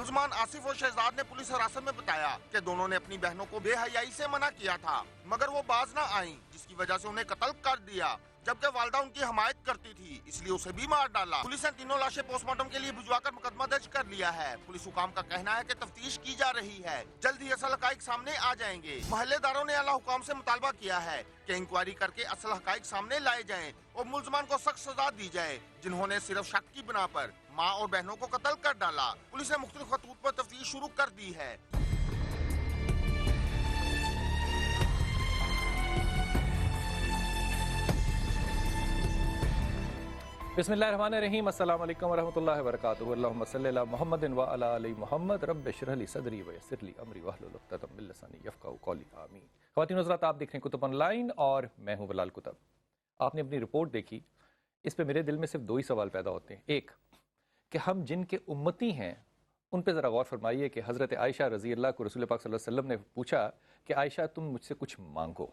मुलजमान आसिफ और शहजाद ने पुलिस हिरासत में बताया कि दोनों ने अपनी बहनों को बेहयाई से मना किया था, मगर वो बाज न आई, जिसकी वजह से उन्हें कत्ल कर दिया, जबकि वालदा उनकी हमायत करती थी, इसलिए उसे भी मार डाला। पुलिस ने तीनों लाशें पोस्टमार्टम के लिए भिजवाकर मुकदमा दर्ज कर लिया है। पुलिस हुकाम का कहना है कि तफ्तीश की जा रही है, जल्द ही असल हकाइक सामने आ जाएंगे। महल्लेदारों ने आला हुकाम से मुतालबा किया है कि इंक्वायरी करके असल हकाइक सामने लाए जाएं और मुलजमान को सख्त सजा दी जाए, जिन्होंने सिर्फ शक की बिना पर माँ और बहनों को कत्ल कर डाला। पुलिस ने मुख्तलिफ खतूत पर तफ्तीश शुरू कर दी है। बिस्मिल्लाहिर्रहमानिर्रहीम, अस्सलाम वालेकुम वरहमतुल्लाहि वबरकातुहू। अल्लाहुम्मा सल्लि अला मुहम्मदिन व अला आलि मुहम्मद। रब्बि इश्रह ली सदरी व यस्सिर ली अमरी वहलुल उक़दतम मिन लिसानी यफ़क़हू क़ौली। आमीन। ख़वातीन हज़रात, आप देख रहे हैं कुतुब ऑनलाइन और मैं हूँ बिलाल कुतुब। आपने अपनी रिपोर्ट देखी, इस पे मेरे दिल में सिर्फ दो ही सवाल पैदा होते हैं। एक कि हम जिनके उम्मती हैं उन पे ज़रा गौर फरमाइए कि हज़रत आयशा रज़ी अल्लाह को रसूल पाक सल्लल्लाहु अलैहि वसल्लम ने पूछा कि आयशा तुम मुझसे कुछ मांगो।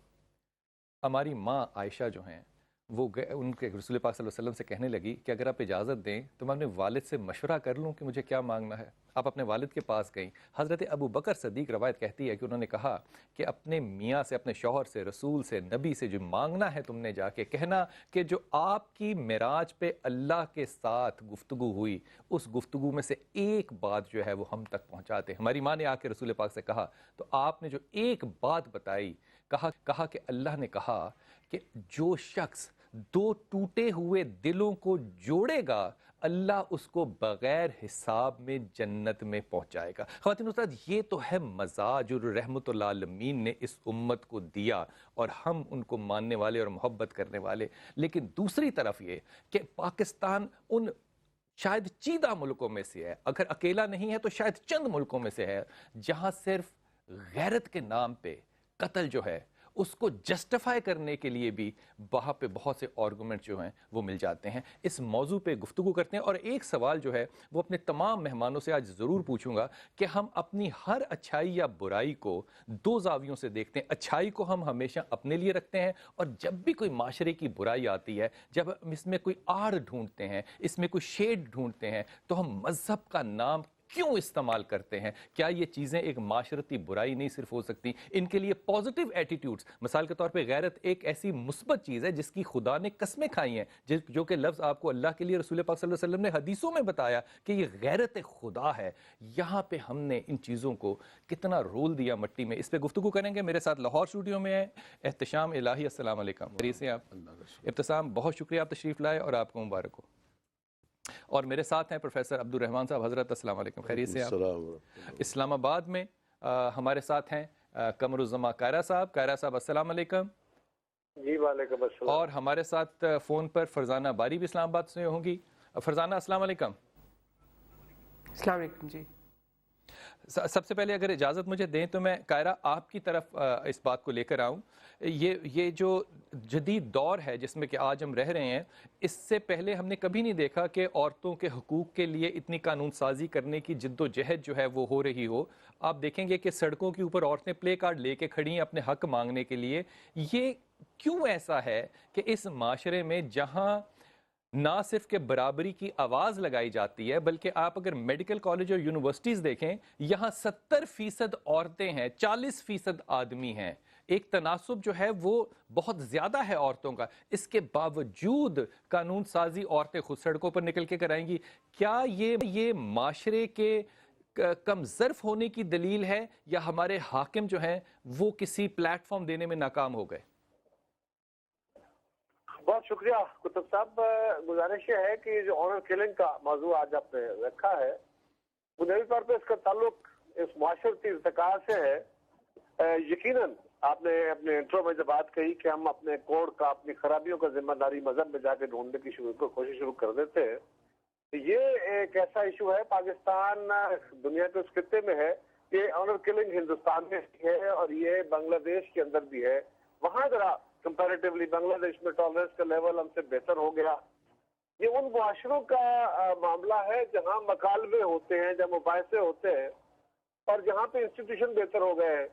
हमारी माँ आयशा जो हैं वो उनके रसूल पाक सल्लल्लाहु अलैहि वसल्लम से कहने लगी कि अगर आप इजाज़त दें तो मैं अपने वालिद से मशवरा कर लूँ कि मुझे क्या मांगना है। आप अपने वालिद के पास गई। हज़रत अबू बकर सदीक़ रवायत कहती है कि उन्होंने कहा कि अपने मियाँ से, अपने शौहर से, रसूल से, नबी से जो मांगना है तुमने जाके कहना कि जो आपकी मेराज पे अल्लाह के साथ गुफ्तगू हुई, उस गुफ्तगू में से एक बात जो है वो हम तक पहुँचाते। हमारी माँ ने आके रसूल पाक से कहा तो आपने जो एक बात बताई, कहा कि अल्लाह ने कहा कि जो शख्स दो टूटे हुए दिलों को जोड़ेगा अल्लाह उसको बगैर हिसाब में जन्नत में पहुंचाएगा। ख़वातीन उस्ताद, ये तो है मज़ा जो रहमतुल आलमीन ने इस उम्मत को दिया और हम उनको मानने वाले और मोहब्बत करने वाले। लेकिन दूसरी तरफ ये कि पाकिस्तान उन शायद चीदा मुल्कों में से है, अगर अकेला नहीं है तो शायद चंद मुल्कों में से है, जहाँ सिर्फ गैरत के नाम पे कत्ल जो है उसको जस्टिफाई करने के लिए भी वहाँ पे बहुत से आर्गूमेंट जो हैं वो मिल जाते हैं। इस मौजू पे गुफ्तगू करते हैं और एक सवाल जो है वो अपने तमाम मेहमानों से आज ज़रूर पूछूंगा कि हम अपनी हर अच्छाई या बुराई को दो जावियों से देखते हैं। अच्छाई को हम हमेशा अपने लिए रखते हैं और जब भी कोई माशरे की बुराई आती है, जब हम इसमें कोई आड़ ढूंढते हैं, इसमें कोई शेड ढूंढते हैं, तो हम मज़हब का नाम क्यों इस्तेमाल करते हैं? क्या ये चीज़ें एक माशरती बुराई नहीं सिर्फ हो सकती, इनके लिए पॉजिटिव एटीट्यूड्स, मिसाल के तौर पे गैरत एक ऐसी मुस्बत चीज़ है जिसकी खुदा ने कस्में खाई हैं, जो कि लफ्ज़ आपको अल्लाह के लिए रसूल पाक सल्लल्लाहु अलैहि वसल्लम ने हदीसों में बताया कि ये गैरत खुदा है। यहाँ पे हमने इन चीज़ों को कितना रोल दिया मट्टी में, इस पर गुफ्तगू करेंगे। मेरे साथ लाहौर स्टूडियो में है एहतशाम इलाही। अस्सलाम वालेकुम। खैरियत से आप? इब्तिसाम, बहुत शुक्रिया आप तशरीफ़ लाए और आपको मुबारक हो। और मेरे साथ हैं प्रोफेसर अब्दुल रहमान साहब। हज़रत अस्सलाम वालेकुम, खैरियत से आप? इस्लामाबाद में हमारे साथ हैं कमरुज़्ज़मा कायरा साहब। कायरा साहब अस्सलाम वालेकुम। जी वालेकुम अस्सलाम। और हमारे साथ फ़ोन पर फरजाना बारी भी इस्लामाबाद से होंगी। फरजाना अस्सलाम वालेकुम। अस्सलाम वालेकुम जी। सबसे पहले अगर इजाज़त मुझे दें तो मैं कायरा आपकी तरफ इस बात को लेकर आऊँ। ये जो जदीद दौर है जिसमें कि आज हम रह रहे हैं, इससे पहले हमने कभी नहीं देखा कि औरतों के हुकूक के लिए इतनी कानून साजी करने की जिद्दोजहद जो है वो हो रही हो। आप देखेंगे कि सड़कों के ऊपर औरतें प्ले कार्ड लेके खड़ी हैं अपने हक मांगने के लिए। ये क्यों ऐसा है कि इस माशरे में जहाँ ना सिर्फ के बराबरी की आवाज़ लगाई जाती है, बल्कि आप अगर मेडिकल कॉलेज और यूनिवर्सिटीज़ देखें, यहाँ 70% औरतें हैं, 40% आदमी हैं। एक तनासुब जो है वो बहुत ज़्यादा है औरतों का, इसके बावजूद कानून साजी औरतें खुद सड़कों पर निकल के कराएंगी। क्या ये माशरे के कम ज़र्फ होने की दलील है या हमारे हाकिम जो हैं वो किसी प्लेटफॉर्म देने में नाकाम हो गए? बहुत शुक्रिया कुतुब साहब। गुजारिश ये है कि जो ऑनर किलिंग का मौजू आज आपने रखा है, बुनियादी तौर पे इसका ताल्लुक इस माशरती इर्तिका से है। यकीनन आपने अपने इंट्रो में जब बात कही कि हम अपने कोड का, अपनी खराबियों का जिम्मेदारी मजहब में जाके ढूंढने की कोशिश शुरू कर देते हैं, ये एक ऐसा इशू है पाकिस्तान दुनिया के उस खित्ते में है कि ऑनर किलिंग हिंदुस्तान में है और ये बांग्लादेश के अंदर भी है। वहां जरा कंपैरेटिवली बांग्लादेश में टॉलरेंस का लेवल हमसे बेहतर हो गया। ये उन मुआशरों का मामला है जहाँ मकालबे होते हैं, जहाँ मुबाहिसे होते हैं और जहाँ पे इंस्टीट्यूशन बेहतर हो गए हैं।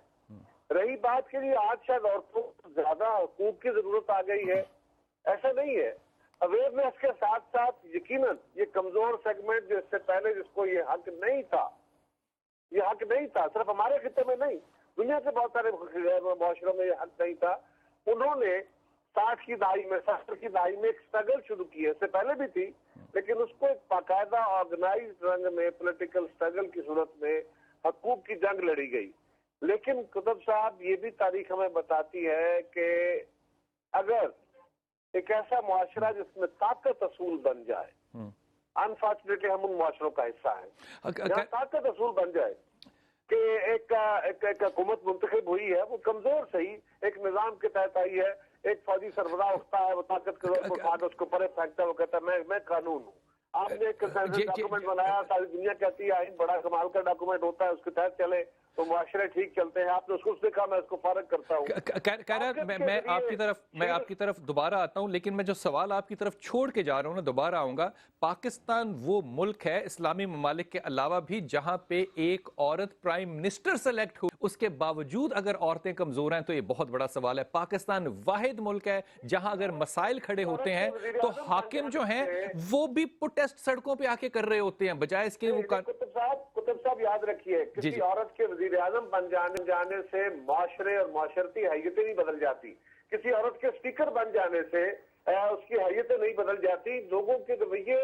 रही बात के लिए आज शायद औरतों को ज्यादा हुकूक की जरूरत आ गई है, ऐसा नहीं है। अवेयरनेस के साथ साथ यकीनन ये कमजोर सेगमेंट जो इससे पहले जिसको ये हक नहीं था, ये हक नहीं था, सिर्फ हमारे खिते में नहीं, दुनिया के बहुत सारे मुआशरों में ये हक नहीं था। उन्होंने 60 की दहाई में 70 की दहाई में एक स्ट्रगल शुरू की है, इससे पहले भी थी, लेकिन उसको एक बाकायदा ऑर्गेनाइज्ड रंग में पॉलिटिकल स्ट्रगल की सूरत में हकूक की जंग लड़ी गई। लेकिन कुतुब साहब, ये भी तारीख हमें बताती है कि अगर एक ऐसा मुआशरा जिसमें ताकत असूल बन जाए, अनफॉर्चुनेटली हम उन मुआशरों का हिस्सा है, जहाँ ताकत असूल बन जाए कि एक हुकूमत मुंतखब हुई है, वो कमजोर सही एक निजाम के तहत आई है, एक फौजी सरबराह उठता है, वो ताकत के जोर पर उठा के उसको परे फेंकता है, वो कहता है मैं कानून हूँ। आपने एक डॉक्यूमेंट बनाया, सारी दुनिया कहती है आइन बड़ा कमाल का डॉक्यूमेंट होता है, उसके तहत चले तो मुआशरे ठीक चलते हैं। आपने उसको देखा, मैं उसको फारग करता हूँ। मैं आपकी तरफ दोबारा आता हूँ, लेकिन मैं जो सवाल आपकी तरफ छोड़ के जा रहा हूँ ना, दोबारा आऊंगा। पाकिस्तान वो मुल्क है इस्लामी ममालिक के अलावा भी जहां पे एक औरत प्राइम मिनिस्टर सेलेक्ट हुई, उसके बावजूद अगर औरतें कमजोर हैं तो ये बहुत बड़ा सवाल है। पाकिस्तान वाहिद मुल्क है जहां अगर मसाइल खड़े होते हैं तो हाकिम जो हैं वो भी प्रोटेस्ट सड़कों पे आके कर रहे होते हैं, बजाय इसके वो कुतुब साहब याद रखिए, किसी औरत के वजीर आजम बन जाने से माशरे और माशरती हैयतें नहीं बदल जाती। किसी औरत के स्पीकर बन जाने से उसकी हैयतें नहीं बदल जाती। लोगों के रवैये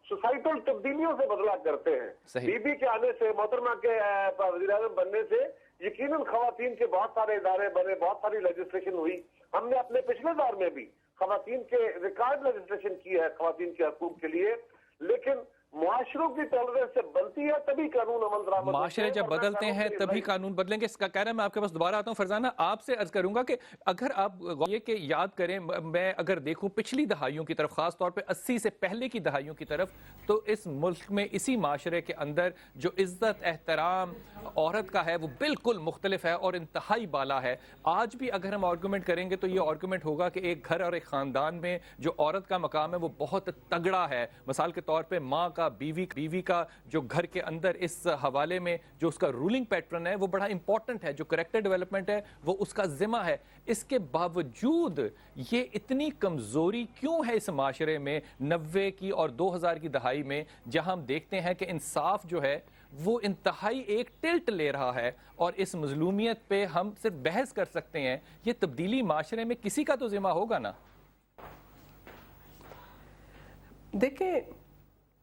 सोसाइटल तब्दीलियों से बदला करते हैं। बीबी के आने से, मोहतरमा के वजीर आजम बनने से यकीनन खवातीन के बहुत सारे इदारे बने, बहुत सारी लेजिस्लेशन हुई। हमने अपने पिछले दौर में भी खवातीन के रिकॉर्ड लेजिस्लेशन की है खवातीन के हकूक के लिए, लेकिन मुआशरों की टॉलरेंस से बनती है तभी कानून अमल दरामद। माशरे जब बदलते हैं तभी कानून बदलेंगे। इसका कहना मैं आपके पास दोबारा आता हूं। फरजाना, आपसे अर्ज करूंगा कि अगर आप ये कि याद करें, मैं अगर देखूं पिछली दहाइयों की तरफ, खास तौर पे 80 से पहले की दहाइयों की तरफ, तो इस मुल्क में इसी माशरे के अंदर जो इज्जत एहतराम औरत का है वो बिल्कुल मुख्तलिफ है और इंतहाई बाला है। आज भी अगर हम आर्गूमेंट करेंगे तो ये आर्गूमेंट होगा कि एक घर और एक खानदान में जो औरत का मकाम है वो बहुत तगड़ा है। मिसाल के तौर पे माँ का, बीवी का जो घर के अंदर इस हवाले में जो उसका रूलिंग पैटर्न है वो बड़ा इंपॉर्टेंट है, जो कैरेक्टर डेवलपमेंट है वो उसका जिम्मा है। इसके बावजूद ये इतनी कमजोरी क्यों है इस माशरे में 90 की और 2000 की दहाई में, जहां हम देखते हैं कि इंसाफ जो है वो इंतहाई एक टिल्ट ले रहा है और इस मजलूमियत पे हम सिर्फ बहस कर सकते हैं। ये तब्दीली माशरे में किसी का तो जिम्मा होगा ना। देखिए,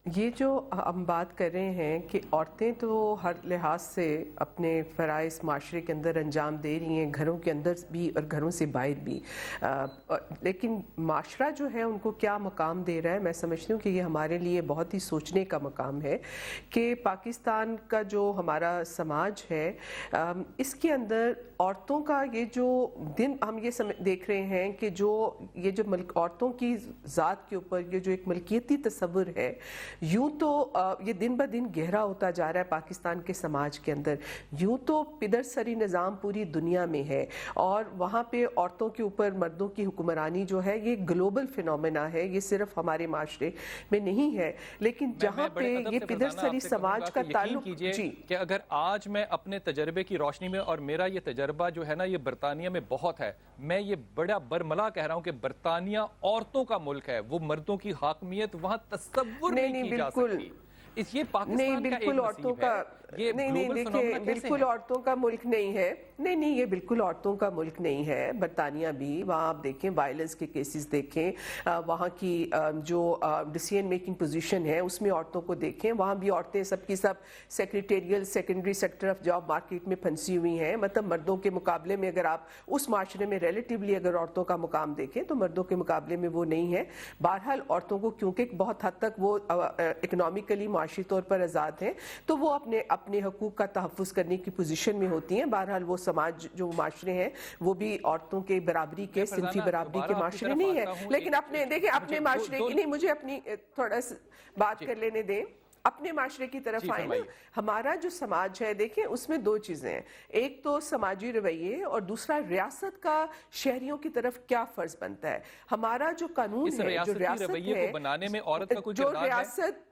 ये जो हम बात कर रहे हैं कि औरतें तो हर लिहाज से अपने फ़राइज़ माशरे के अंदर अंजाम दे रही हैं, घरों के अंदर भी और घरों से बाहर भी, लेकिन माशरा जो है उनको क्या मकाम दे रहा है, मैं समझती हूँ कि ये हमारे लिए बहुत ही सोचने का मकाम है कि पाकिस्तान का जो हमारा समाज है इसके अंदर औरतों का ये जो दिन हम ये देख रहे हैं कि ये जो औरतों की ज़ात के ऊपर ये जो एक मलकियती तस्वुर है, यूं तो ये दिन ब दिन गहरा होता जा रहा है पाकिस्तान के समाज के अंदर। यूं तो पिदरसरी निज़ाम पूरी दुनिया में है और वहाँ पे औरतों के ऊपर मर्दों की हुक्मरानी जो है ये ग्लोबल फिनोमेना है, ये सिर्फ हमारे माशरे में नहीं है। लेकिन जहाँ पे ये पिदरसरी समाज का ताल्लुक जी कि अगर आज मैं अपने तजर्बे की रोशनी में, और मेरा ये तजर्बा जो है ना ये बरतानिया में बहुत है, मैं ये बड़ा बरमला कह रहा हूँ कि बरतानिया औरतों का मुल्क है, वो मर्दों की हाकमियत वहाँ तस्वुर नहीं की जा सकती। ये पाकिस्तान नहीं, बिल्कुल औरतों का नहीं देखिए, बिल्कुल औरतों का मुल्क नहीं है। नहीं, ये बिल्कुल औरतों का मुल्क नहीं है। बरतानिया भी, वहाँ आप देखें वायलेंस के केसेस देखें, वहाँ की जो डिसीजन मेकिंग पोजीशन है उसमें औरतों को देखें, वहाँ भी औरतें सबकी सब secretarial secondary sector of job market में फंसी हुई हैं। मतलब मर्दों के मुकाबले में अगर आप उस माशरे में रिलेटिवली अगर औरतों का मुकाम देखें तो मर्दों के मुकाबले में वो नहीं है। बहरहाल औरतों को क्योंकि बहुत हद तक वो इकोनॉमिकली माशी तौर पर आज़ाद हैं तो वो अपने हकूक का तहफ़्फ़ुज़ करने की पोजीशन में होती हैं। बहरहाल वो समाज जो माशरे हैं वो भी औरतों के बराबरी के, सिंफी बराबरी के माशरे नहीं है। लेकिन अपने देखिए अपने माशरे की नहीं, मुझे अपनी थोड़ा सा बात कर लेने दें, अपने माशरे की तरफ आए ना। हमारा जो समाज है देखें उसमें दो चीजें हैं, एक तो समाजी रवैये और दूसरा रियासत का शहरियों की तरफ क्या फर्ज बनता है। हमारा जो कानून है, जो रियासत है, बनाने में औरत का कोई जो रियासत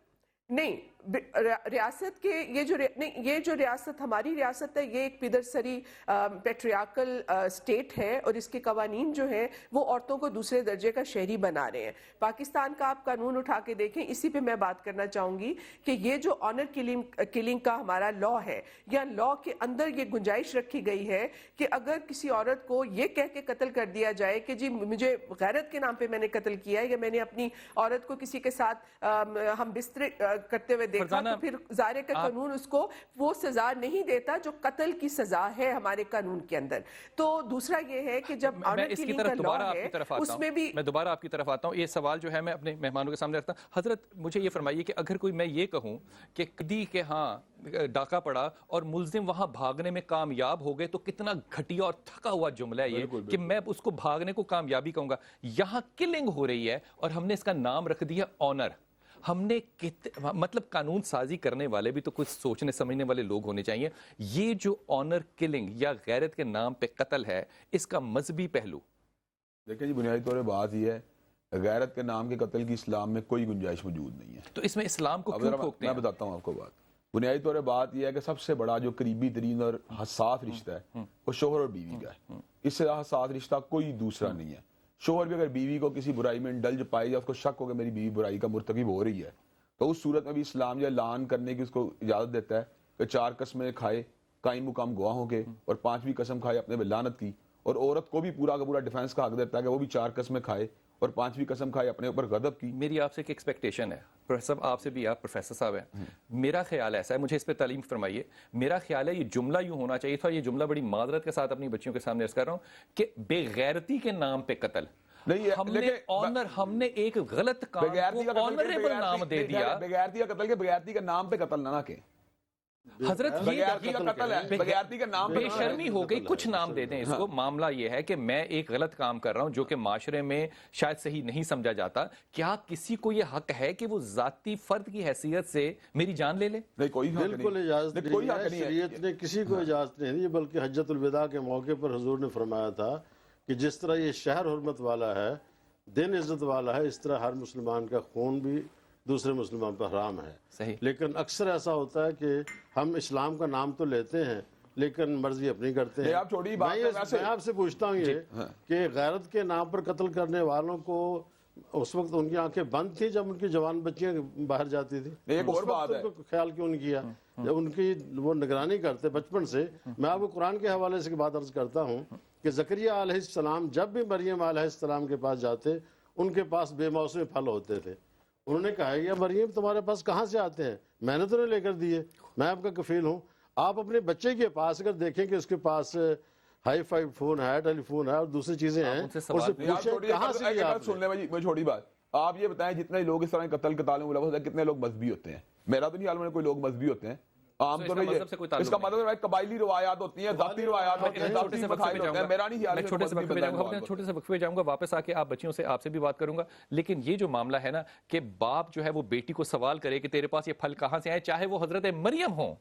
नहीं, रियासत के ये जो रियासत हमारी रियासत है, ये एक पिदरसरी पेट्रियार्कल स्टेट है और इसके कवानीन जो हैं वो औरतों को दूसरे दर्जे का शहरी बना रहे हैं। पाकिस्तान का आप कानून उठा के देखें, इसी पे मैं बात करना चाहूँगी कि ये जो ऑनर किलिंग का हमारा लॉ है, या लॉ के अंदर ये गुंजाइश रखी गई है कि अगर किसी औरत को ये कह के कत्ल कर दिया जाए कि जी मुझे गैरत के नाम पे मैंने कत्ल किया है, या मैंने अपनी औरत को किसी के साथ हम बिस्तर करते हुए देखा, तो फिर ज़ाहिर का कानून उसको वो सजा नहीं देता जो कत्ल की सजा है हमारे कानून के अंदर। तो दूसरा ये है कि जब मैं इसकी तरफ दोबारा आपकी तरफ आता उसमें भी मैं दोबारा आपकी तरफ आता हूँ। ये सवाल जो है मैं अपने मेहमानों के सामने रखता हूँ। हजरत मुझे ये फरमाइए कि अगर कोई मैं ये कहूँ कि कदी के हाँ डाका पड़ा और मुल्जिम वहां भागने में कामयाब हो गए, तो कितना घटिया और थका हुआ जुमला है ये कि मैं उसको भागने को कामयाबी कहूंगा। यहाँ किलिंग हो रही है और हमने इसका नाम रख दिया ऑनर। हमने मतलब कानून साजी करने वाले भी तो कुछ सोचने समझने वाले लोग होने चाहिए। ये जो ऑनर किलिंग या गैरत के नाम पे कत्ल है, इसका मजहबी पहलू देखिए जी, बुनियादी तौर पर बात यह है, गैरत के नाम के कत्ल की इस्लाम में कोई गुंजाइश मौजूद नहीं है। तो इसमें इस्लाम को क्यों ठोकते हैं? मैं बताता हूँ आपको बात। बुनियादी तौर पर बात यह है कि सबसे बड़ा जो करीबी तरीन और हसास रिश्ता है वो शोहर और बीवी का है। इससे हसास रिश्ता कोई दूसरा नहीं है। शोहर भी अगर बीवी को किसी बुराई में इंडल्ज पाए या उसको शक हो कि मेरी बीवी बुराई का मुर्तकिब हो रही है, तो उस सूरत में भी इस्लाम जो ऐलान करने की उसको इजाज़त देता है कि 4 कसमें खाए कायम मुकाम गवाहों के, और 5वीं कसम खाए अपने पे लानत की। और औरत को भी पूरा का पूरा डिफेंस का हक देता है कि वो भी 4 कसमें खाए और 5वीं कसम खाए अपने ऊपर गदब की। मेरी आपसे एक एक्सपेक्टेशन है, प्रोफेसर आपसे भी, आप प्रोफेसर साहब हैं, मेरा ख्याल ऐसा है, मुझे इस पे तालीम फरमाइए। मेरा ख्याल है ये जुमला यूं होना चाहिए था, ये जुमला बड़ी माजरत के साथ अपनी बच्चियों के सामने अर्ज कर रहा हूँ कि बेगैरती के नाम पे कत्ल। हमने ऑनर, हमने एक गलत काम को ऑनरेबल नाम दे दिया। बेगैरती का कत्ल के बेगैरती के नाम पे कत्ल ना के हजरत बेगैरती का कत्ल है, बेगैरती का नाम बेशर्मी हो गई, कुछ नाम दे दें इसको। मामला ये है कि मैं एक गलत काम कर रहा हूं जो कि माशरे में शायद सही नहीं समझा जाता। क्या किसी को ये हक है कि वो जाती फर्द की हैसियत से मेरी जान ले ले? नहीं, कोई बिल्कुल इजाजत नहीं है। शरीयत ने किसी को इजाजत नहीं दी, बल्कि हज्जतुल विदा के मौके पर हुजूर ने फरमाया था कि जिस तरह ये शहर हुर्मत वाला है, दिन इज्जत वाला है, इस तरह हर मुसलमान का खून भी दूसरे मुसलमान पर हराम है। सही। लेकिन अक्सर ऐसा होता है कि हम इस्लाम का नाम तो लेते हैं लेकिन मर्जी अपनी करते हैं। आप छोटी बात मैं आपसे पूछता हूँ ये कि गैरत के नाम पर कत्ल करने वालों को उस वक्त उनकी आंखें बंद थी जब उनकी जवान बच्चियां बाहर जाती थी? एक और बात है, ख्याल क्यों नहीं किया जब उनकी वो निगरानी करते बचपन से? मैं आपको कुरान के हवाले से बात अर्ज करता हूँ कि ज़करिया अलैहिस्सलाम जब भी मरियम अलैहिस्सलाम के पास जाते, उनके पास बेमौसमी फल होते थे। उन्होंने कहा या मरियम तुम्हारे पास कहाँ से आते हैं, मैंने तो नहीं लेकर दिए, मैं आपका कफील हूँ। आप अपने बच्चे के पास अगर देखें कि उसके पास हाई फाई फोन है, टेलीफोन है और दूसरी चीजें हैं, उससे पूछें कहाँ से लिया आपने? सुन ले भाई, छोटी बात, आप ये बताएं जितने लोग इस तरह कत्ल के ताल्लुक में मुलव्वस हैं, कितने लोग मजहबी होते हैं? मेरा तो नहीं हाल में कोई लोग मजहबी होते हैं। आमतौर पर इसका मतलब है कबायली रिवायात होती हैं, जाती रिवायात होती हैं, जाती मसाइल होते हैं। मेरा नहीं ख्याल है। छोटे से वक्फे जाऊंगा, वापस आके आप बच्चियों से आपसे भी बात करूंगा। लेकिन ये जो मामला है ना कि बाप जो है वो बेटी को सवाल करे कि तेरे पास ये फल कहां से आए, चाहे वो हजरत मरियम हो।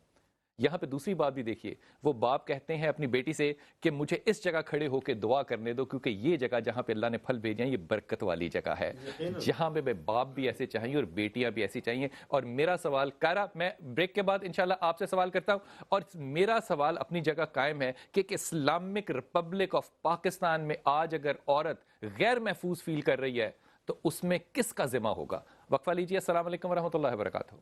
यहाँ पे दूसरी बात भी देखिए, वो बाप कहते हैं अपनी बेटी से कि मुझे इस जगह खड़े होकर दुआ करने दो, क्योंकि ये जगह जहाँ पे अल्लाह ने फल भेजे हैं ये बरकत वाली जगह है, जहाँ पे बाप भी ऐसे चाहिए और बेटियां भी ऐसी चाहिए। और मेरा सवाल कायरा, मैं ब्रेक के बाद इंशाल्लाह आपसे सवाल करता हूँ, और मेरा सवाल अपनी जगह कायम है कि इस्लामिक रिपब्लिक ऑफ पाकिस्तान में आज अगर औरत गैर महफूज फील कर रही है तो उसमें किसका जिम्मा होगा? वक्फा लीजिए। अस्सलाम वालेकुम रहमतुल्लाहि व बरकातहू।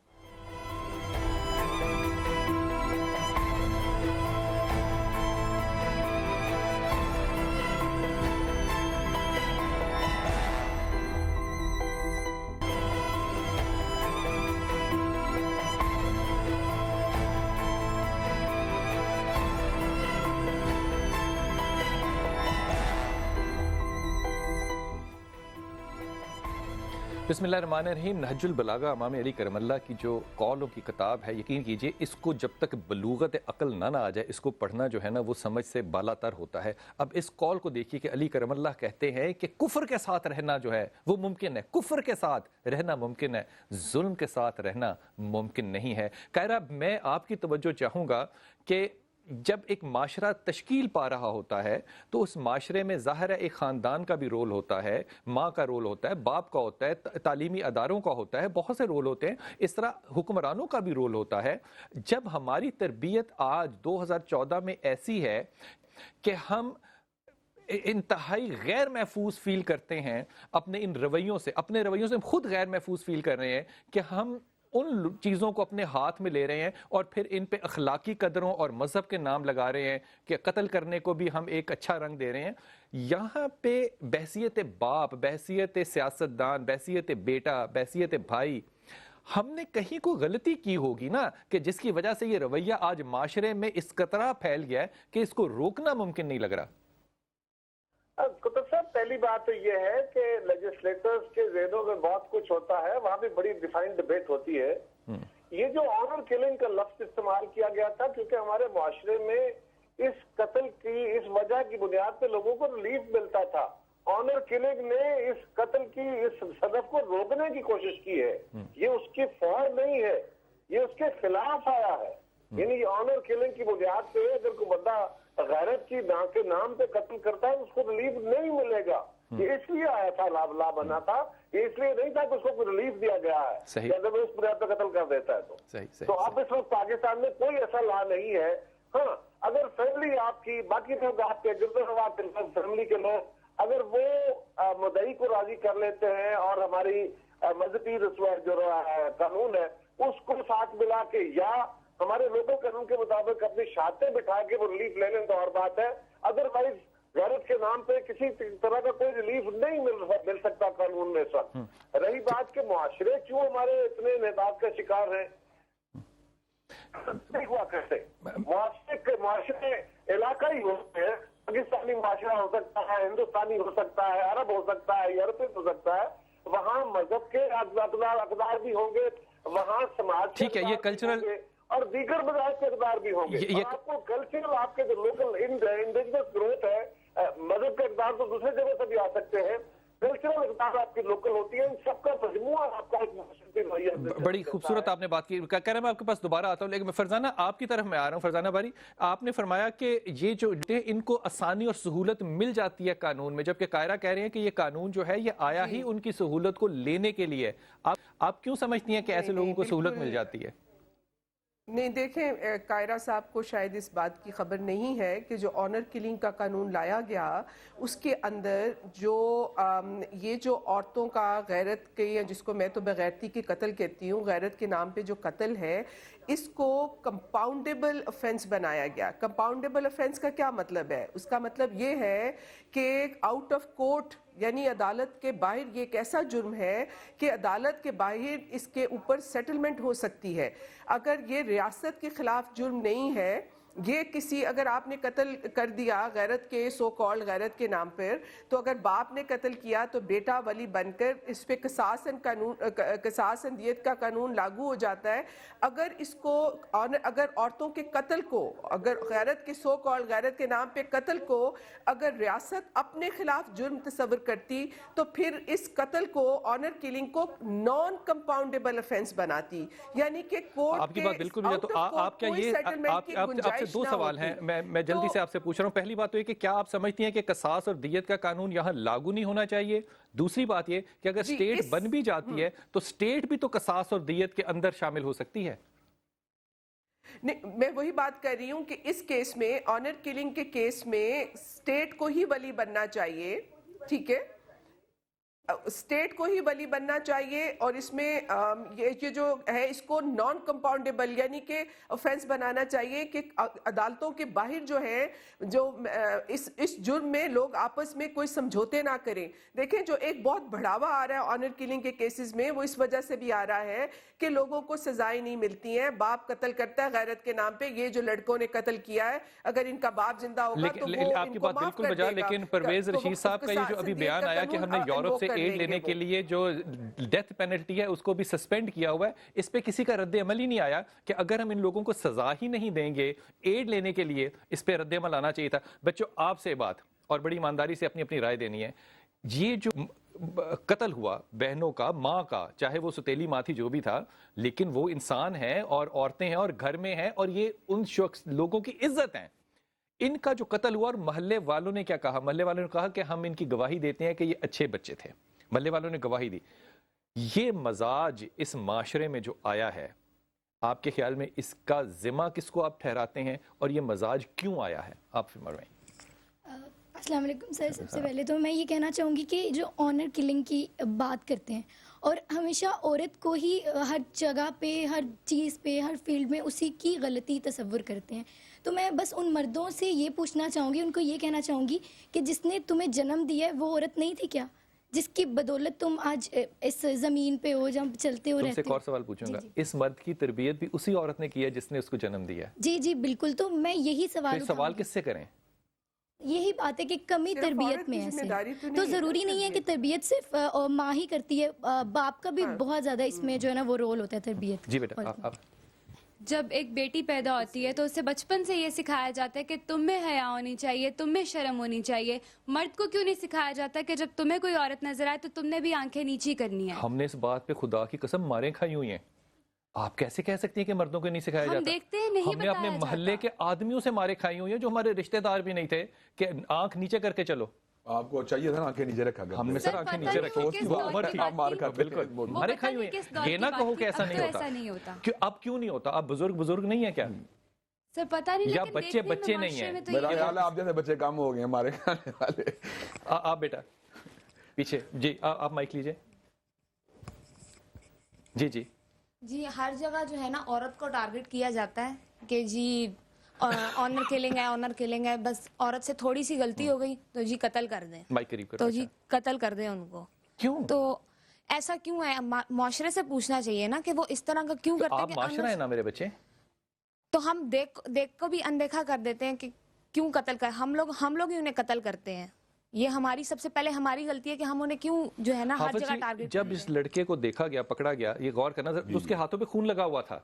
बिस्मिल्लाहिर्रहमानिर्रहीम। नहजुल बलागा इमाम अली करमल्ला की जो कौलों की किताब है, यकीन कीजिए इसको जब तक बलूगत अकल ना आ जाए, इसको पढ़ना जो है ना वो समझ से बालातर होता है। अब इस कौल को देखिए कि अली करमल्ला कहते हैं कि कुफ्र के साथ रहना जो है वो मुमकिन है, कुफ्र के साथ रहना मुमकिन है, जुल्म के साथ रहना मुमकिन नहीं है। कायरा, मैं आपकी तवज्जो चाहूँगा कि جب ایک معاشرہ تشکیل پا رہا ہوتا ہے تو اس معاشرے میں ظاہر ہے ایک خاندان کا بھی رول ہوتا ہے، ماں کا رول ہوتا ہے، باپ کا ہوتا ہے، تعلیمی اداروں کا ہوتا ہے، بہت سے رول ہوتے ہیں، اس طرح حکمرانوں کا بھی رول ہوتا ہے۔ جب ہماری تربیت آج 2014 میں ایسی ہے کہ ہم انتہائی غیر محفوظ فیل کرتے ہیں اپنے ان رویوں سے، اپنے رویوں سے ہم خود غیر محفوظ فیل کر رہے ہیں کہ ہم ان چیزوں کو اپنے ہاتھ میں لے رہے ہیں اور پھر ان پہ اخلاقی قدروں اور مذہب کے نام لگا رہے ہیں کہ قتل کرنے کو بھی ہم ایک اچھا رنگ دے رہے ہیں۔ یہاں پہ بحیثیت باپ، بحیثیت سیاستدان، بحیثیت بیٹا، بحیثیت بھائی، ہم نے کہیں کو غلطی کی ہوگی نا کہ جس کی وجہ سے یہ رویہ آج معاشرے میں اس قطرہ پھیل گیا ہے کہ اس کو روکنا ممکن نہیں لگ رہا۔ کتب صاحب، پہلی بات تو یہ ہے کہ لیجسلیٹرز کے ذہنوں میں بہت کچھ ہوتا ہے، وہاں بھی بڑی ڈیفائنڈ ڈبیٹ ہوتی ہے۔ یہ جو آنر کلنگ کا لفظ استعمال کیا گیا تھا کیونکہ ہمارے معاشرے میں اس قتل کی اس وجہ کی بنیاد پہ لوگوں کو ریلیف ملتا تھا۔ آنر کلنگ نے اس قتل کی اس صنف کو روکنے کی کوشش کی ہے، یہ اس کی فوج نہیں ہے، یہ اس کے خلاف آیا ہے۔ یعنی آنر کلنگ کی بنیاد پہ اگر کوئی بندہ غیرت کی کے نام پہ قتل کرتا ہے اس کو ریلیف نہیں ملے گا۔ یہ اس لیے آیا تھا، لا بنا تھا، یہ اس لیے نہیں تھا کہ اس کو کوئی ریلیف دیا گیا ہے اگر وہ اس بنیاد پہ قتل کر دیتا ہے تو اب اس وقت پاکستان میں کوئی ایسا لا نہیں ہے۔ ہاں، اگر فیملی آپ کی، باقی لوگ آپ کے گرد و نواح فیملی کے لوگ اگر وہ مدعی کو راضی کر لیتے ہیں اور ہماری مذہبی جو قانون ہے اس کو ساتھ ملا کے یا ہمارے لوگوں قانون کے مطابق اپنی شہادتیں بٹھا کے وہ ریلیف لے لیں تو اور بات ہے، ادروائز غیرت کے نام پہ کسی طرح کا کوئی ریلیف نہیں مل سکتا قانون میں اس وقت۔ رہی بات کہ معاشرے کیوں ہمارے اتنے انحطاط کا شکار ہیں، نہیں ہوا کرتے۔ معاشرے علاقائی ہوتے ہیں، پاکستانی معاشرہ ہو سکتا ہے، ہندوستانی ہو سکتا ہے، عرب ہو سکتا ہے، یورپین ہو سکتا ہے، وہاں مذہب کے اقدار بھی ہوں گے، وہاں سماج ٹھیک ہے، یہ کلچرل اور دیگر مذاہب کے اقدار بھی ہوں گے۔ آپ کو کلچرل، آپ کے جو لوکل انڈیجنس گروتھ ہے، مذہب کے اقدار تو دوسرے جگہ سے بھی آ سکتے ہیں، کلچرل اقدار آپ کی لوکل ہوتی ہے، ان سب کا مجموعہ آپ کا ایک معاشرتی رویہ۔ بڑی خوبصورت آپ نے بات کی، کہہ رہا میں آپ کے پاس دوبارہ آتا ہوں، لیکن فرزانہ آپ کی طرف میں آ رہا ہوں۔ فرزانہ باری، آپ نے فرمایا کہ یہ جو ان کو آسانی اور سہولت مل جاتی ہے قانون میں، جبکہ قاہرہ کہہ رہے ہیں کہ یہ قانون جو ہے یہ آیا ہی ان کی سہولت کو لینے کے لیے۔ آپ کیوں سمجھتی ہیں کہ ایسے لوگوں کو سہولت مل جاتی ہے؟ نہیں، دیکھیں، قاہرہ صاحب کو شاید اس بات کی خبر نہیں ہے کہ جو آنر کلنگ کا قانون لایا گیا اس کے اندر جو یہ جو عورتوں کا غیرت کے، یا جس کو میں تو بغیرتی کے قتل کہتی ہوں، غیرت کے نام پہ جو قتل ہے، اس کو کمپاؤنڈیبل افینس بنایا گیا۔ کمپاؤنڈیبل افینس کا کیا مطلب ہے؟ اس کا مطلب یہ ہے کہ آؤٹ آف کورٹ، یعنی عدالت کے باہر یہ ایک ایسا جرم ہے کہ عدالت کے باہر اس کے اوپر سیٹلمنٹ ہو سکتی ہے۔ اگر یہ ریاست کے خلاف جرم نہیں ہے، یہ کسی، اگر آپ نے قتل کر دیا غیرت کے سو کالڈ غیرت کے نام پر، تو اگر باپ نے قتل کیا تو بیٹا ولی بن کر اس پہ قصاص دیت کا قانون لاگو ہو جاتا ہے۔ اگر اس کو، اگر عورتوں کے قتل کو، اگر غیرت کے سو کالڈ غیرت کے نام پہ قتل کو اگر ریاست اپنے خلاف جرم تصور کرتی تو پھر اس قتل کو، آنر کلنگ کو، نان کمپاؤنڈیبل افینس بناتی، یعنی کہ کورٹ آپ کی بات بالکل بھی ہے۔ تو آپ کیا یہ، آپ سے دو سوال ہیں، میں جلدی سے آپ سے پوچھ رہا ہوں۔ پہلی بات تو یہ کہ کیا آپ سمجھتی ہیں کہ قصاص اور دیت کا قانون یہاں لاگو نہیں ہونا چاہیے؟ دوسری بات یہ کہ اگر سٹیٹ بن بھی جاتی ہے تو سٹیٹ بھی تو قصاص اور دیت کے اندر شامل ہو سکتی ہے۔ نہیں، میں وہی بات کر رہی ہوں کہ اس کیس میں، آنر کلنگ کے کیس میں، سٹیٹ کو ہی ولی بننا چاہیے، ٹھیک ہے، اسٹیٹ کو ہی ولی بننا چاہیے، اور اس میں یہ جو ہے اس کو نان کمپاؤنڈیبل یعنی کہ افینس بنانا چاہیے کہ عدالتوں کے باہر جو ہے، جو اس جرم میں لوگ آپس میں کوئی سمجھوتے نہ کریں۔ دیکھیں، جو ایک بہت بڑھاوا آ رہا ہے آنر کلنگ کے کیسز میں، وہ اس وجہ سے بھی آ رہا ہے کہ لوگوں کو سزائیں نہیں ملتی ہیں۔ باپ قتل کرتا ہے غیرت کے نام پہ، یہ جو لڑکوں نے قتل کیا ہے، اگر ان کا باپ زندہ ہوگا تو وہ آپ کی بات بالکل بجا، لیکن پرویز رشید صاحب کا یہ جو ابھی بیان آیا کہ ہم نے یورپ سے ایڈ لینے کے لیے جو ڈیتھ پینلٹی ہے اس کو بھی سسپینڈ کیا ہوا ہے، اس پہ کسی کا رد عمل ہی نہیں آیا کہ اگر ہم ان لوگوں کو سزا ہی نہیں دیں گے ایڈ لینے کے لیے، اس پہ رد عمل آنا چاہیے تھا۔ بچوں، آپ سے بات اور بڑی ایمانداری سے اپنی اپنی رائے دینی ہے۔ یہ جو قتل ہوا بہنوں کا، ماں کا، چاہے وہ ستیلی ماں تھی جو بھی تھا، لیکن وہ انسان ہیں اور عورتیں ہیں اور گھر میں ہیں اور یہ ان شخص لوگوں کی عزت ہیں. ان کا جو قتل ہوا اور محلے والوں نے کیا کہا؟ محلے والوں نے کہا کہ ہم ان کی گواہی دیتے ہیں کہ یہ اچھے بچے تھے. محلے والوں نے گواہی دی. یہ مزاج اس معاشرے میں جو آیا ہے، آپ کے خیال میں اس کا ذمہ کس کو آپ ٹھہراتے ہیں اور یہ مزاج کیوں آیا ہے؟ آپ فرمائیں. السلام علیکم سر. سب سے پہلے تو میں یہ کہنا چاہوں گی کہ جو آنر کلنگ کی بات کرتے ہیں اور ہمیشہ عورت کو ہی ہر جگہ پہ، ہر چیز پہ، ہر فیلڈ میں اسی کی غلطی تصور کرتے ہیں. تو میں بس ان مردوں سے یہ پوچھنا چاہوں گی، ان کو یہ کہنا چاہوں گی کہ جس نے تمہیں جنم دیا ہے وہ عورت نہیں تھی کیا؟ جس کی بدولت تم آج اس زمین پہ ہو، جب چلتے ہو رہتے ہو. تم سے ایک اور سوال پوچھوں گا. اس مرد کی تربیت بھی اسی عورت نے کی ہے جس نے اس کو جنم دیا ہے؟ جی جی بالکل. تو میں یہی سوال کس سے کریں؟ یہی بات ہے کہ کمی تربیت میں ہے. تو ضروری نہیں ہے کہ تربیت صرف ماں ہی کرتی ہے، باپ کا بھی بہت زیادہ اس میں جو ہے نا وہ رول ہوتا ہے تربیت. جی بیٹا آپ. جب ایک بیٹی پیدا ہوتی ہے تو اسے بچپن سے یہ سکھایا جاتا ہے کہ تم میں حیا ہونی چاہیے، تم میں شرم ہونی چاہیے. مرد کو کیوں نہیں سکھایا جاتا کہ جب تمہیں کوئی عورت نظر آئے تو تم نے بھی آنکھیں نیچی کرنی ہے؟ ہم نے اس بات پہ خدا کی قسم ماریں کھائی ہوئی ہیں. آپ کیسے کہہ سکتی ہیں کہ مردوں کو نہیں سکھایا جاتا؟ ہم دیکھتے ہیں نہیں ہم نے اپنے محلے کے آدمیوں سے مارے کھائی ہوئی ہیں جو ہمارے رشتہ دار بھی نہیں تھے کہ آنکھ نیچے کر کے چلو. آپ کو چاہیے تھا نا آنکھیں نیچے رکھا گیا. ہم نے سر آنکھیں نیچے رکھی. بالکل مارے کھائی ہوئی ہیں. یہ نہ کہو کہ ایسا نہیں ہوتا. اب کیوں نہیں ہوتا؟ اب بزرگ نہیں ہے کیا؟ سر پتہ نہیں، یا بچے نہیں ہیں؟ میرا خیال ہے آپ جیسے بچے کم ہو گئے ہیں ہمارے کھانے والے. آپ بیٹا پیچھے. جی آپ مائک لیجئے. جی جی جی ہر جگہ جو ہے نا عورت کو ٹارگٹ کیا جاتا ہے کہ جی آنر کلنگ ہے، بس عورت سے تھوڑی سی غلطی ہو گئی تو جی قتل کر دیں، مائک قریب کرو. تو جی قتل کر دیں ان کو. کیوں؟ تو ایسا کیوں ہے؟ معاشرے سے پوچھنا چاہیے نا کہ وہ اس طرح کا کیوں کرتے ہیں. آپ معاشرہ ہے نا میرے بچے. تو ہم دیکھ کو بھی اندیکھا کر دیتے ہیں کہ کیوں قتل کر، ہم لوگ ہی انہیں قتل کرتے ہیں. یہ ہماری سب سے پہلے ہماری غلطی ہے کہ ہم انہیں کیوں جو ہے نا ہر جگہ ٹارگٹ. جب اس لڑکے کو دیکھا گیا، پکڑا گیا، یہ غور کرنا تو اس کے ہاتھوں پہ خون لگا ہوا تھا.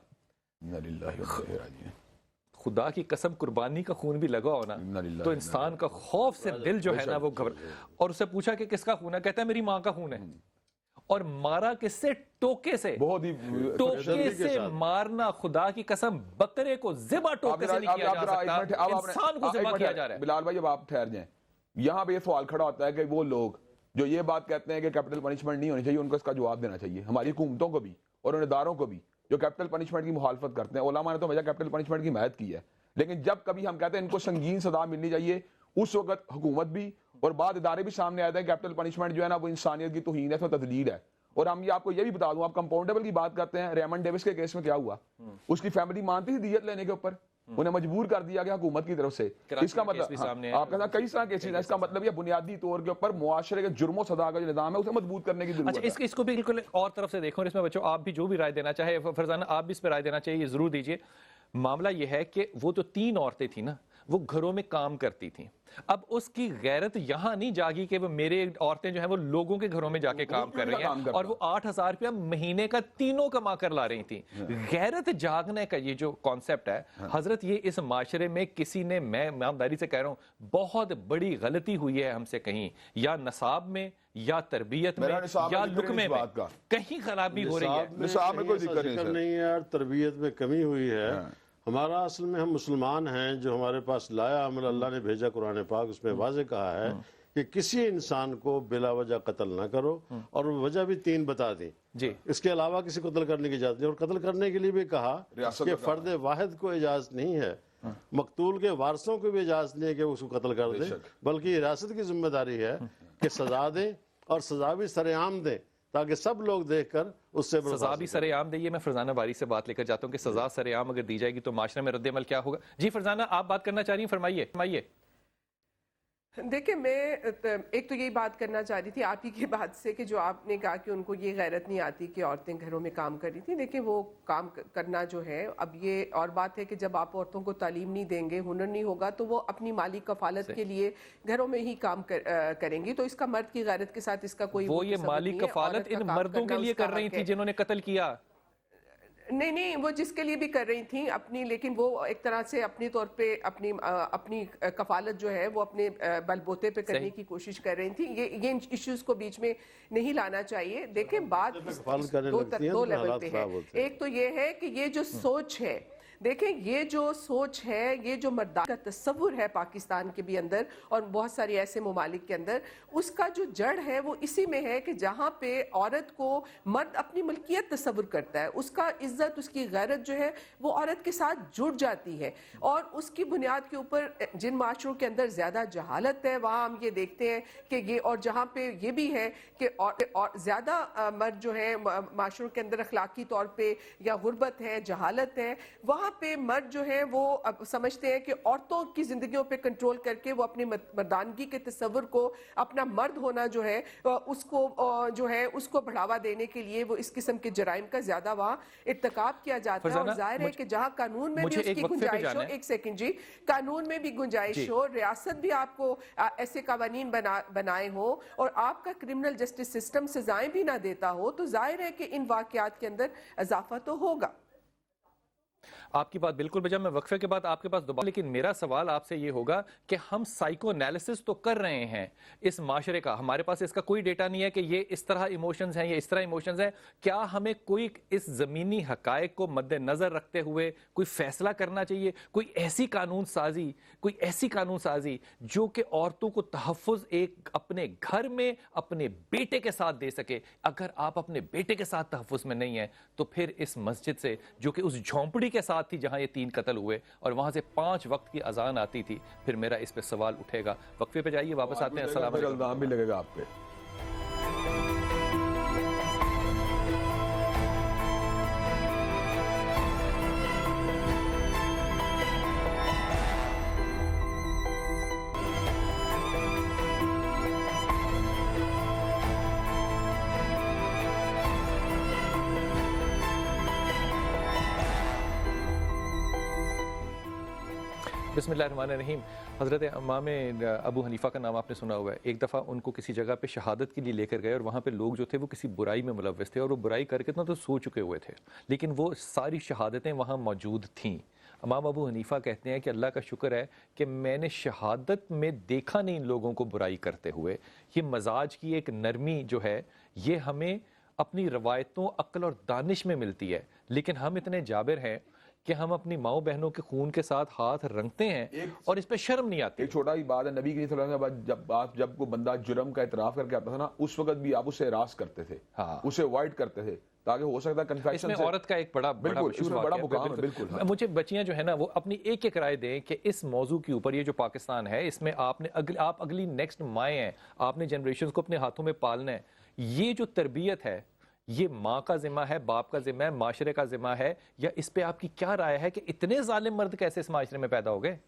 خدا کی قسم قربانی کا خون بھی لگا ہو نا تو انسان کا خوف سے دل جو ہے نا وہ گھبرا. اور اسے پوچھا کہ کس کا خون ہے؟ کہتا ہے میری ماں کا خون ہے. اور مارا کس سے؟ ٹوکے سے. ٹوکے سے مارنا، خدا کی قسم بکرے کو ذبح ٹوکے سے نہیں کیا جا سکتا، انسان کو ذبح کیا جا رہا ہے. بلال بھائی اب آپ ٹھہر جائیں. یہاں پہ یہ سوال کھڑا ہوتا ہے کہ وہ لوگ جو یہ بات کہتے ہیں کہ کیپٹل پنشمنٹ نہیں ہونی چاہیے، ان کو اس کا جواب دینا چاہیے. ہماری حکومتوں کو بھی اور ان اداروں کو بھی جو کیپٹل پنشمنٹ کی مخالفت کرتے ہیں. علماء نے تو ہمیشہ کیپٹل پنشمنٹ کی حمایت کی ہے، لیکن جب کبھی ہم کہتے ہیں ان کو سنگین سزا ملنی چاہیے، اس وقت حکومت بھی اور بعض ادارے بھی سامنے آتے ہیں. کیپٹل پنشمنٹ جو ہے نا وہ انسانیت کی توہین ہے، اس میں تذلیل ہے. اور ہم یہ آپ کو یہ بھی بتا دوں، آپ کمپاؤنڈیبل کی بات کرتے ہیں. ریمنڈ ڈیوس کے کیس میں کیا ہوا؟ اس کی فیملی مانتی تھی دیت لینے کے اوپر، انہیں مجبور کر دیا گیا حکومت کی طرف سے. اس کا مطلب آپ کہتے ہیں کئی طرح کیسز ہیں. اس کا مطلب یہ بنیادی طور کے اوپر معاشرے کے جرم و سزا کا جو نظام ہے اسے مضبوط کرنے کی ضرورت ہے. اچھا اس کو بھی بالکل اور طرف سے دیکھو. اس میں بچوں آپ بھی جو بھی رائے دینا چاہے، فرزانہ آپ بھی اس پہ رائے دینا چاہیے، ضرور دیجئے. معاملہ یہ ہے کہ وہ جو 3 عورتیں تھیں نا وہ گھروں میں کام کرتی تھیں. اب اس کی غیرت یہاں نہیں جاگی کہ وہ میرے عورتیں جو ہیں وہ لوگوں کے گھروں میں جا کے کام کر رہی ہیں اور وہ 8,000 روپیہ مہینے کا تینوں کما کر لا رہی تھیں. غیرت جاگنے کا یہ جو کانسیپٹ ہے حضرت، یہ اس معاشرے میں کسی نے، میں ایمانداری سے کہہ رہا ہوں، بہت بڑی غلطی ہوئی ہے ہم سے کہیں، یا نصاب میں یا تربیت میں یا لقمے میں کہیں خرابی ہو رہی ہے. نصاب میں کوئی ذکر نہیں ہے، تربیت میں کمی ہوئی ہے. ہمارا اصل میں ہم مسلمان ہیں، جو ہمارے پاس لایا عمل اللہ نے بھیجا قرآن پاک، اس میں واضح کہا ہے کہ کسی انسان کو بلا وجہ قتل نہ کرو، اور وجہ بھی 3 بتا دی. جی اس کے علاوہ کسی قتل کرنے کی اجازت نہیں. اور قتل کرنے کے لیے بھی کہا کہ فرد واحد کو اجازت نہیں ہے، مقتول کے وارثوں کو بھی اجازت نہیں ہے کہ اس کو قتل کر دیں، بلکہ ریاست کی ذمہ داری ہے کہ سزا دیں اور سزا بھی سر عام دیں تاکہ سب لوگ دیکھ کر اس سے سزا بھی سر عام دئیے. میں فرزانہ باری سے بات لے کر جاتا ہوں کہ سزا سر عام اگر دی جائے گی تو معاشرے میں رد عمل کیا ہوگا. جی فرزانہ آپ بات کرنا چاہ رہی ہیں، فرمائیے. دیکھیں میں ایک تو یہی بات کرنا چاہ رہی تھی آپ ہی کی بات سے کہ جو آپ نے کہا کہ ان کو یہ غیرت نہیں آتی کہ عورتیں گھروں میں کام کر رہی تھیں. دیکھیں وہ کام کرنا جو ہے، اب یہ اور بات ہے کہ جب آپ عورتوں کو تعلیم نہیں دیں گے، ہنر نہیں ہوگا، تو وہ اپنی مالی کفالت کے لیے گھروں میں ہی کام کریں گی. تو اس کا مرد کی غیرت کے ساتھ اس کا کوئی وہ یہ مالی کفالت ان مردوں کے لیے کر رہی تھی جنہوں نے قتل کیا. नहीं, वो जिसके लिए भी कर रही थी अपनी, लेकिन वो एक तरह से अपनी तौर पे अपनी कफालत जो है वो अपने बलबूते पे करने की कोशिश कर रही थी। ये इश्यूज को बीच में नहीं लाना चाहिए। देखें, बात दो लेवल पे है। एक तो ये है कि ये जो सोच है, देखें ये जो सोच है, ये जो मर्दानी का तस्वुर है पाकिस्तान के भी अंदर और बहुत सारे ऐसे ममालिक के अंदर, उसका जो जड़ है वो इसी में है कि जहाँ पे औरत को मर्द अपनी मलकियत तस्वुर करता है, उसका इज्जत, उसकी गैरत जो है वो औरत के साथ जुड़ जाती है। और उसकी बुनियाद के ऊपर जिन माशरों के अंदर ज़्यादा जहालत है वहाँ हम ये देखते हैं कि ये, और जहाँ पे ये भी है कि और ज़्यादा मर्द जो है माशरों के अंदर अखलाकी तौर पे या गुर्बत है, जहालत है, वहाँ पे मर्द जो है वो अब समझते हैं कि औरतों की जिंदगियों पे कंट्रोल करके वो अपनी मर्दानगी के तस्वुर को, अपना मर्द होना जो है उसको बढ़ावा देने के लिए वो इस किस्म के जराइम का ज्यादा वहाँ इर्तिकाब किया जाता है। और जाहिर है कि जहाँ कानून में भी उसकी गुंजाइश हो, एक सेकंड जी, कानून में भी गुंजाइश हो, रियासत भी आपको ऐसे कानून बनाए हो और आपका क्रिमिनल जस्टिस सिस्टम सजाएं भी ना देता हो, तो जाहिर है कि इन वाकयात के अंदर इजाफा तो होगा। आपकी बात बिल्कुल बजा। मैं वक्फे के बाद आपके पास दोबारा, लेकिन मेरा सवाल आपसे ये होगा कि हम साइको एनालिसिस तो कर रहे हैं इस माशरे का, हमारे पास इसका कोई डेटा नहीं है कि ये इस तरह इमोशंस हैं, ये इस तरह इमोशंस हैं। क्या हमें कोई इस ज़मीनी हकायक को मद्देनज़र रखते हुए कोई फैसला करना चाहिए, कोई ऐसी कानून साजी जो कि औरतों को तहफ़्फ़ुज़ एक अपने घर में अपने बेटे के साथ दे सके? अगर आप अपने बेटे के साथ तहफ़्फ़ुज़ में नहीं है तो फिर इस मस्जिद से, जो कि उस झोंपड़ी के साथ थी जहां ये 3 कत्ल हुए और वहां से 5 वक्त की अजान आती थी, फिर मेरा इस पे सवाल उठेगा। वक्फे पे जाइए, वापस आते हैं। अस्सलाम वालेकुम। भी लगेगा आप पे। बिस्मिल्लाहिर्रहमानिर्रहीम। हज़रत इमाम अबू हनीफ़ा का नाम आपने सुना हुआ है। एक दफ़ा उनको किसी जगह पे शहादत के लिए लेकर गए और वहाँ पे लोग जो थे वो किसी बुराई में मुलव्वस थे और वो बुराई करके तो सो चुके हुए थे, लेकिन वो सारी शहादतें वहाँ मौजूद थीं। इमाम अबू हनीफ़ा कहते हैं कि अल्लाह का शुक्र है कि मैंने शहादत में देखा नहीं इन लोगों को बुराई करते हुए। ये मजाज की एक नरमी जो है ये हमें अपनी रवायतों, अक्ल और दानिश में मिलती है, लेकिन हम इतने जाबिर हैं कि हम अपनी माओ बहनों के खून के साथ हाथ रंगते हैं और इस पे शर्म नहीं आती। एक छोटा ही बात है, नबी सल्लल्लाहु अलैहि वसल्लम के बाद जब कोई बंदा जुर्म का इतराफ करके आता था ना, उस वक्त भी आप उसे रास करते थे, हाँ, उसे अवॉइड करते थे, ताकि हो सकता है कन्फेशन से औरत का एक बड़ा मुकाम है। बिल्कुल। मुझे बच्चियां जो है ना वो अपनी एक राय दें कि इस मौजू के ऊपर, ये जो पाकिस्तान है इसमें आप अगली नेक्स्ट माएँ हैं, आपने जनरेशन को अपने हाथों में पालना है। ये जो तरबियत है ये माँ का जिम्मा है, बाप का जिम्मा है, माशरे का जिम्मा है, या इस पे आपकी क्या राय है कि इतने जालिम मर्द कैसे इस माशरे में पैदा हो गए?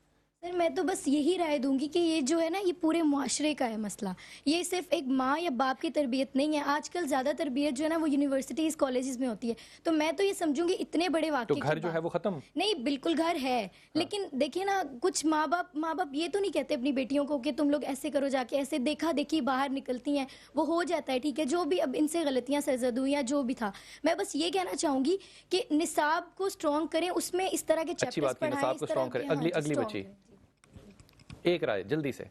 सर मैं तो बस यही राय दूंगी कि ये जो है ना ये पूरे मुआशरे का है मसला, ये सिर्फ एक माँ या बाप की तरबियत नहीं है। आजकल ज़्यादा तरबियत जो है ना वो यूनिवर्सिटीज़ कॉलेजेस में होती है, तो मैं तो ये समझूंगी इतने बड़े वाक़े तो घर जो है वो ख़त्म नहीं, बिल्कुल घर है, लेकिन देखिए ना कुछ माँ बाप ये तो नहीं कहते अपनी बेटियों को कि तुम लोग ऐसे करो, जाके ऐसे देखा देखी बाहर निकलती हैं, वो हो जाता है, ठीक है, जो भी अब इनसे गलतियाँ सरजद हुई या जो भी था। मैं बस ये कहना चाहूँगी कि निसाब को स्ट्रॉन्ग करें, उसमें इस तरह के चैप्टर्स पढ़ाएं। अगली बच्ची एक राय जल्दी से।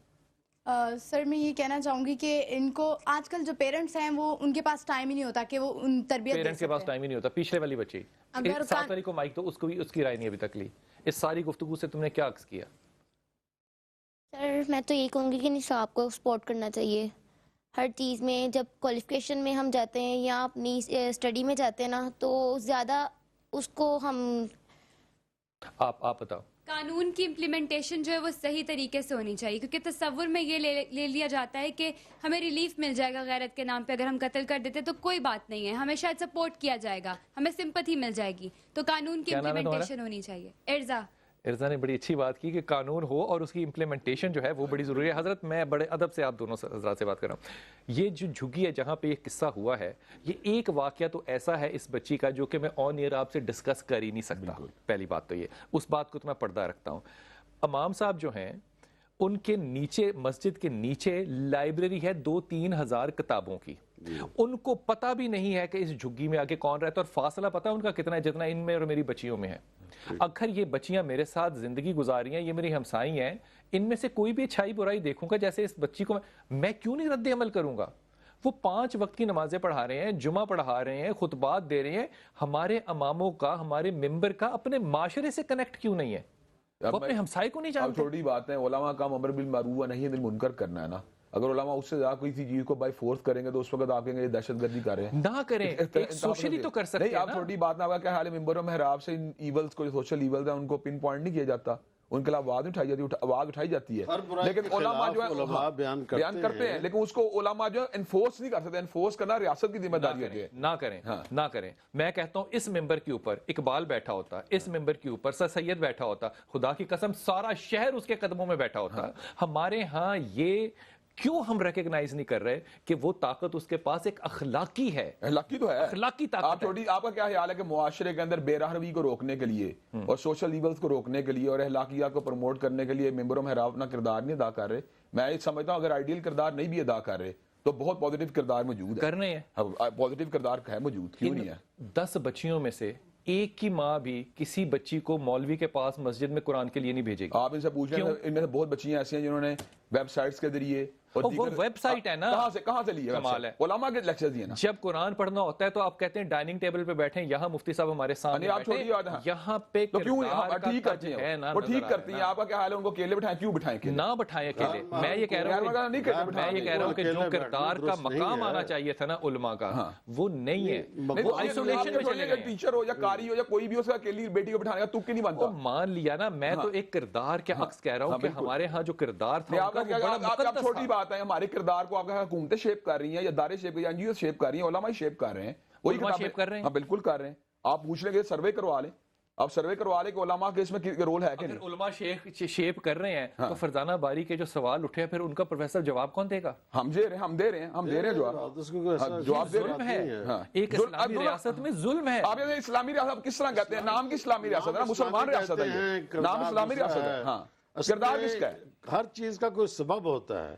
सर मैं ये कहना चाहूँगी कि इनको आजकल जो पेरेंट्स हैं वो उनके पास टाइम ही नहीं होता कि वो उन तरबियत पेरेंट्स के पास टाइम ही नहीं होता। पिछले वाली बच्ची 7 तारीख को माइक, तो उसको भी उसकी राय नहीं अभी तक ली। इस सारी गुफ्तगू से तुमने क्या अक्स किया? सर मैं तो ये कहूँगी कि निसाब को सपोर्ट करना चाहिए हर चीज़ में। जब क्वालिफिकेशन में हम जाते हैं या अपनी स्टडी में जाते हैं ना, तो ज़्यादा उसको हम आप बताओ। कानून की इम्प्लीमेंटेशन जो है वो सही तरीके से होनी चाहिए, क्योंकि तस्वुर में ये ले लिया जाता है कि हमें रिलीफ मिल जाएगा गैरत के नाम पे, अगर हम कत्ल कर देते तो कोई बात नहीं है, हमें शायद सपोर्ट किया जाएगा, हमें सिंपैथी मिल जाएगी। तो कानून की इम्प्लीमेंटेशन होनी चाहिए। इर्जा ने बड़ी अच्छी बात की कि कानून हो और उसकी इम्प्लीमेंटेशन जो है वो बड़ी ज़रूरी है। हज़रत मैं बड़े अदब से आप दोनों हज़रात से बात कर रहा हूँ। ये जो झुग्गी है जहाँ पे ये किस्सा हुआ है, ये एक वाक़या तो ऐसा है इस बच्ची का जो कि मैं ऑन एयर आपसे डिस्कस कर ही नहीं सकता। पहली बात तो ये, उस बात को तो मैं पर्दा रखता हूँ। इमाम साहब जो हैं ان کے نیچے مسجد کے نیچے لائبریری ہے 2-3 ہزار کتابوں کی. ان کو پتہ بھی نہیں ہے کہ اس جھگی میں آگے کون رہتا ہے اور فاصلہ پتہ ہے ان کا کتنا ہے جتنا ان میں اور میری بچیوں میں ہے. اگر یہ بچیاں میرے ساتھ زندگی گزاری ہیں, یہ میری ہمسائی ہیں, ان میں سے کوئی بھی اچھائی برائی دیکھوں گا جیسے اس بچی کو میں کیوں نہیں رد عمل کروں گا؟ وہ 5 وقت کی نمازیں پڑھا رہے ہیں, جمعہ پڑھا رہے ہیں, خطبات دے رہے ہیں. ہمارے اماموں کا, ہمارے ممبر کا اپنے معاشرے سے کنیکٹ کیوں نہیں ہے؟ وہ اپنے ہمسائے کو نہیں جانتے. چھوٹی بات ہے, علماء کا امر بالمعروف و نہی عن المنکر کرنا ہے نا. اگر علماء اس سے زیادہ کوئی سی چیز کو بائی فورس کریں گے تو اس وقت آپ کہیں گے یہ دہشت گردی کر رہے ہیں. نہ کریں, ایک سوشلی تو کر سکتے ہیں. آپ چھوٹی بات نہ, کیا حال ہے ممبر و محراب سے ان ایولز کو, جو سوشل ایولز ہیں ان کو پن پوائنٹ نہیں کیا جاتا, ان کے خلاف آواز اٹھائی جاتی ہے, لیکن علماء جو ہے بیان کرتے ہیں, لیکن اس کو علماء جو ہے انفورس نہیں کر سکتے. انفورس کرنا ریاست کی ذمہ داری ہوتی ہے. نہ کریں. میں کہتا ہوں اس ممبر کے اوپر اقبال بیٹھا ہوتا, اس ممبر کے اوپر سر سید بیٹھا ہوتا, خدا کی قسم سارا شہر اس کے قدموں میں بیٹھا ہوتا. ہمارے ہاں یہ کیوں ہم ریکگنائز نہیں کر رہے کہ وہ طاقت اس کے پاس ایک اخلاقی ہے؟ اخلاقی تو ہے, اخلاقی طاقت. آپ کا کیا خیال ہے کہ معاشرے کے اندر بے راہروی کو روکنے کے لیے اور سوشل ایولز کو روکنے کے لیے اور اخلاقیات کو پروموٹ کرنے کے لیے ممبر و محراب اپنا کردار نہیں ادا کر رہے؟ میں یہ سمجھتا ہوں اگر آئیڈیل کردار نہیں بھی ادا کر رہے تو بہت پازیٹیو کردار موجود ہے. کرنے ہیں پازیٹیو کردار ہے موجود, کیوں نہیں ہے؟ 10 بچیوں میں سے ایک کی ماں بھی کسی بچی کو مولوی کے پاس مسجد میں قرآن کے لیے نہیں بھیجے گی. آپ ان سے پوچھیں, ان میں سے بہت بچیاں ایسی ہیں جنہوں نے ویب سائٹس کے ذریعے, وہ ویب سائٹ ہے نا, کہاں سے لیے؟ کمال ہے. علماء کے لیکچر دیے نا. جب قرآن پڑھنا ہوتا ہے تو آپ کہتے ہیں ڈائننگ ٹیبل پہ بیٹھیں, یہاں مفتی صاحب ہمارے سامنے بیٹھیں, یہاں پہ ٹھیک کرتی ہیں, وہ ٹھیک کرتی ہیں. آپ کا کیا حال ہے, ان کو اکیلے بٹھائیں؟ کیوں بٹھائیں؟ نہ بٹھائیں اکیلے. میں یہ کہہ رہا ہوں کہ جو کردار کا مقام آنا چاہیے تھا نا علماء کا, وہ نہیں ہے. وہ آئسولیشن میں چلے گئے. ٹیچر ہو یا قاری ہو یا کوئی بھی, اس کا اکیلی بیٹی کو بٹھانے کا تک نہیں بنتا. مان لیا نا, میں تو ایک کردار کے عکس کہہ رہا ہوں کہ ہمارے ہاں جو کردار تھا آپ چھوٹی بات ہے, ہمارے کردار کو آپ کا حکومتیں شیپ کر رہی ہیں یا ادارے شیپ یا این جی او شیپ کر رہی ہیں, علماء شیپ کر رہے ہیں. وہی شیپ کر رہے ہیں. ہاں بالکل کر رہے ہیں. آپ پوچھ لیں گے, سروے کروا لیں, آپ سروے کروا لیں کہ علماء کے اس میں رول ہے کہ نہیں. علماء شیپ کر رہے ہیں تو فرزانہ باری کے جو سوال اٹھے پھر ان کا پروفیسر جواب کون دے گا؟ ہم دے رہے ہیں جواب. ظلم ہے ایک اسلامی ریاست میں, ظلم ہے. آپ یہ اسلامی ریاست کس طرح کہتے ہیں؟ نام کی اسلامی ریاست ہے, مسلمان ریاست ہے, نام اسلامی ریاست ہے. ہاں, کردار کس کا ہے؟ ہر چیز کا کوئی سبب ہوتا ہے.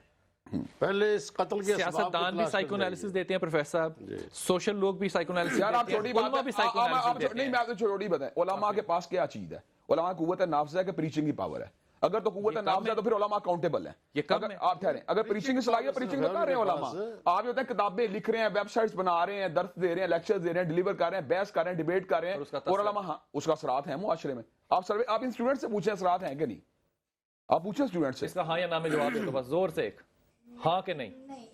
پہلے اس قتل کے سیاستدان بھی سائیکو انالیسس دیتے ہیں پروفیسر صاحب, سوشل لوگ بھی سائیکو انالیسس دیتے ہیں, علماء بھی سائیکو انالیسس دیتے ہیں. نہیں, میں آپ سے چھوٹی بات ہے, علماء کے پاس کیا چیز ہے؟ علماء کی قوت نافذ ہے کہ پریچنگ کی پاور ہے. اگر تو قوت نافذ ہے تو پھر علماء اکاؤنٹیبل ہیں. آپ ٹھہریں, اگر پریچنگ کی صلاحیت, پریچنگ تو کر رہے ہیں علماء. آپ یہ ہوتے ہیں کتابیں لکھ رہے ہیں, ویب سائٹس بنا رہے ہیں, درس دے رہے ہیں, لیکچر دے رہے ہیں, ڈیلیور کر رہے ہیں, بحث کر رہے ہیں, ڈیبیٹ کر رہے ہیں, اور علماء ہاں اس کا اثرات ہیں معاشرے میں. آپ ان اسٹوڈنٹ سے پوچھیں اثرات ہیں کہ نہیں, آپ پوچھیں اسٹوڈنٹ سے. اس کا ہاں یا نہ میں جواب دے دو بس زور سے, ایک ہاں کہ نہیں.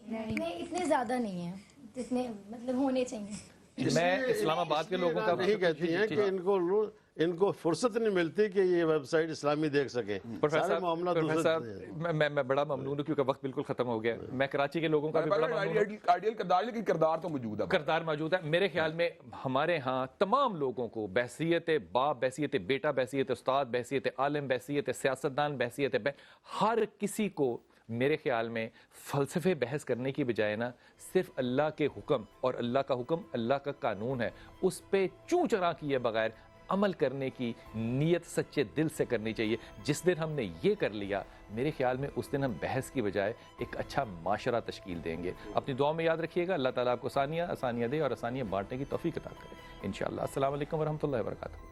اتنے زیادہ نہیں ہیں جتنے مطلب ہونے چاہیے. میں اسلام آباد کے لوگوں کا نہیں کہتی ہیں کہ ان کو فرصت نہیں ملتی کہ یہ ویب سائٹ اسلامی دیکھ سکیں. پروفیسر میں بڑا ممنون ہوں کیونکہ وقت بالکل ختم ہو گیا. میں کراچی کے لوگوں کا بھی بڑا ممنون ہوں. آئیڈیل کردار, لیکن کردار تو موجود ہے, کردار موجود ہے. میرے خیال میں ہمارے ہاں تمام لوگوں کو بحیثیت باپ, بحیثیت بیٹا, بحیثیت استاد, بحیثیت عالم, بحیثیت سیاستدان, بحیثیت ہر کسی کو میرے خیال میں فلسفے بحث کرنے کی بجائے نا صرف اللہ کے حکم, اور اللہ کا حکم اللہ کا قانون ہے, اس پہ چوں چراں کیے بغیر عمل کرنے کی نیت سچے دل سے کرنی چاہیے. جس دن ہم نے یہ کر لیا میرے خیال میں اس دن ہم بحث کی بجائے ایک اچھا معاشرہ تشکیل دیں گے. اپنی دعا میں یاد رکھیے گا. اللہ تعالیٰ آپ کو آسانیاں دے اور آسانیاں بانٹنے کی توفیق عطا کرے انشاءاللہ. السلام علیکم ورحمۃ اللہ وبرکاتہ.